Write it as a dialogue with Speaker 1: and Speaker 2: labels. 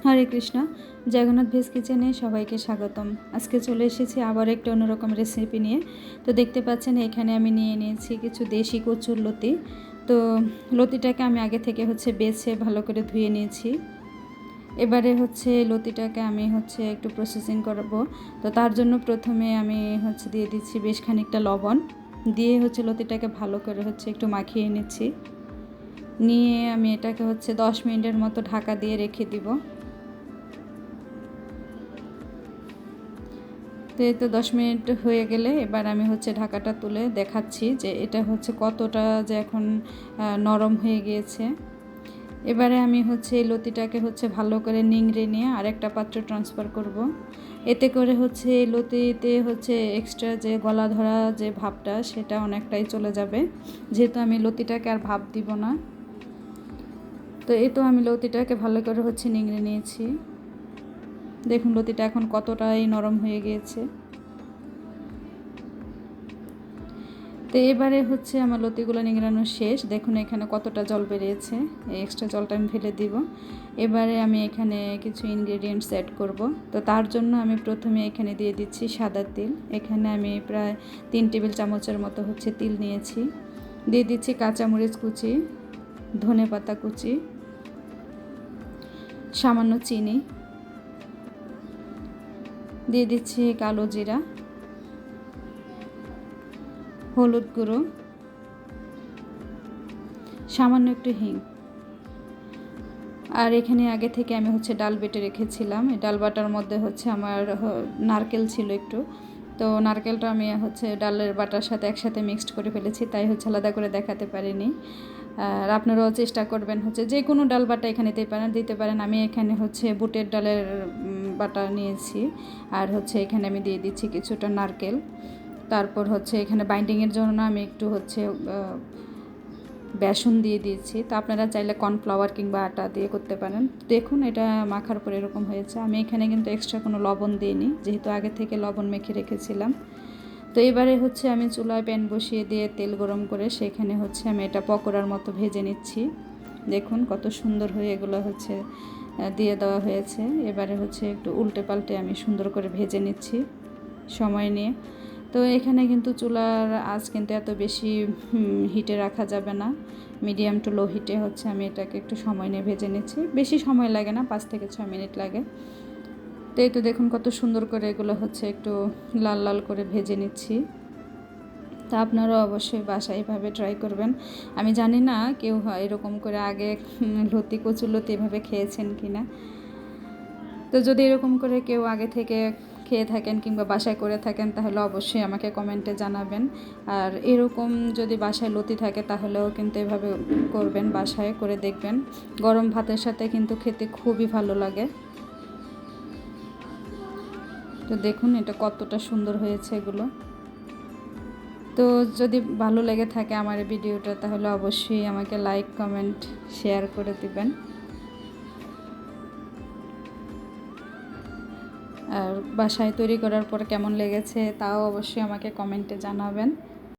Speaker 1: হরে Krishna. Jagannath veg কিচেনে সবাইকে স্বাগতম। আজকে চলে এসেছি আবার একটা অন্যরকম রেসিপি নিয়ে। তো দেখতে পাচ্ছেন এখানে আমি নিয়ে নিয়েছি কিছু দেশি কচুর লতি। তো লতিটাকে আমি আগে থেকে বেছে ভালো করে ধুয়ে নিয়েছি। এবারে লতিটাকে আমি একটু প্রসেসিং করব। তো তার জন্য প্রথমে আমি দিয়ে দিচ্ছি বেশ খানিকটা লবণ, দিয়ে লতিটাকে ভালো করে একটু মাখিয়ে নিচ্ছি। নিয়ে আমি এটাকে 10 মিনিটের মতো ঢাকা দিয়ে রেখে দিব। তো এই তো 10 মিনিট হয়ে গেলে এবার আমি ঢাকাটা তুলে দেখাচ্ছি যে এটা কতটা যে এখন নরম হয়ে গিয়েছে। এবারে আমি এই লতিটাকে ভালো করে নিংড়ে নিয়ে আরেকটা পাত্রে ট্রান্সফার করব। এতে করে এই লতিতে এক্সট্রা যে গলা ধরা যে ভাবটা সেটা অনেকটাই চলে যাবে, যেহেতু আমি লতিটাকে আর ভাপ দিব না। তো এই তো আমি লতিটাকে ভালো করে নিংড়ে নিয়েছি। দেখুন লতিটা এখন কতটাই নরম হয়ে গিয়েছে। তো এবারে আমার লতিগুলো নিংড়ানো শেষ। দেখুন এখানে কতটা জল বেরিয়েছে, এই এক্সট্রা জলটা আমি ফেলে দিব। এবারে আমি এখানে কিছু ইনগ্রেডিয়েন্টস অ্যাড করব। তো তার জন্য আমি প্রথমে এখানে দিয়ে দিচ্ছি সাদা তিল। এখানে আমি প্রায় 3 টেবিল চামচের মতো তিল নিয়েছি। দিয়ে দিচ্ছি কাঁচামরিচ কুচি, ধনেপাতা কুচি, সামান্য চিনি, দিয়ে দিচ্ছি কালো জিরা, হলুদ গুঁড়ো, সামান্য একটু হিং। আর এখানে আগে থেকে আমি ডাল বেটে রেখেছিলাম। এই ডাল বাটার মধ্যে আমার নারকেল ছিল একটু। তো নারকেলটা আমি ডালের বাটার সাথে একসাথে মিক্সড করে ফেলেছি, তাই আলাদা করে দেখাতে পারিনি। আর আপনারাও চেষ্টা করবেন যে কোনো ডাল বাটা এখানে দিতে পারেন। আমি এখানে বুটের ডালের বাটা নিয়েছি। আর এখানে আমি দিয়ে দিচ্ছি কিছুটা নারকেল। তারপর এখানে বাইন্ডিংয়ের জন্য আমি একটু বেসন দিয়ে দিয়েছি। তো আপনারা চাইলে কর্নফ্লাওয়ার কিংবা আটা দিয়ে করতে পারেন। দেখুন এটা মাখার পর এরকম হয়েছে। আমি এখানে কিন্তু এক্সট্রা কোনো লবণ দিইনি, যেহেতু আগে থেকে লবণ মেখে রেখেছিলাম। তো এবারে আমি চুলায় প্যান বসিয়ে দিয়ে তেল গরম করে সেখানে আমি এটা পকোড়ার মতো ভেজে নিচ্ছি। দেখুন কত সুন্দর হয়ে এগুলো দিয়ে দেওয়া হয়েছে। এবারে একটু উল্টে পাল্টে আমি সুন্দর করে ভেজে নিচ্ছি সময় নিয়ে। তো এখানে কিন্তু চুলার আঁচ কিন্তু এত বেশি হিটে রাখা যাবে না, মিডিয়াম টু লো হিটে আমি এটাকে একটু সময় নিয়ে ভেজে নিচ্ছি। বেশি সময় লাগে না, 5 থেকে 6 মিনিট লাগে। তো এই তো দেখুন কত সুন্দর করে এগুলো একটু লাল লাল করে ভেজে নিচ্ছি। তা আপনারাও অবশ্যই বাসায় এইভাবে ট্রাই করবেন। আমি জানি না কেউ এরকম করে আগে কচুর লতি এভাবে খেয়েছেন কি না। তো যদি এরকম করে কেউ আগে থেকে খেয়ে থাকেন কিংবা বাসায় করে থাকেন তাহলে অবশ্যই আমাকে কমেন্টে জানাবেন। আর এরকম যদি বাসায় লতি থাকে তাহলেও কিন্তু এভাবে করবেন, বাসায় করে দেখবেন। গরম ভাতের সাথে কিন্তু খেতে খুবই ভালো লাগে। তো দেখুন এটা কতটা সুন্দর হয়েছে এগুলো। তো যদি ভালো লেগে থাকে আমার এই ভিডিওটা তাহলে অবশ্যই আমাকে লাইক, কমেন্ট, শেয়ার করে দিবেন। আর বাসায় তৈরি করার পর কেমন লেগেছে তাও অবশ্যই আমাকে কমেন্টে জানাবেন।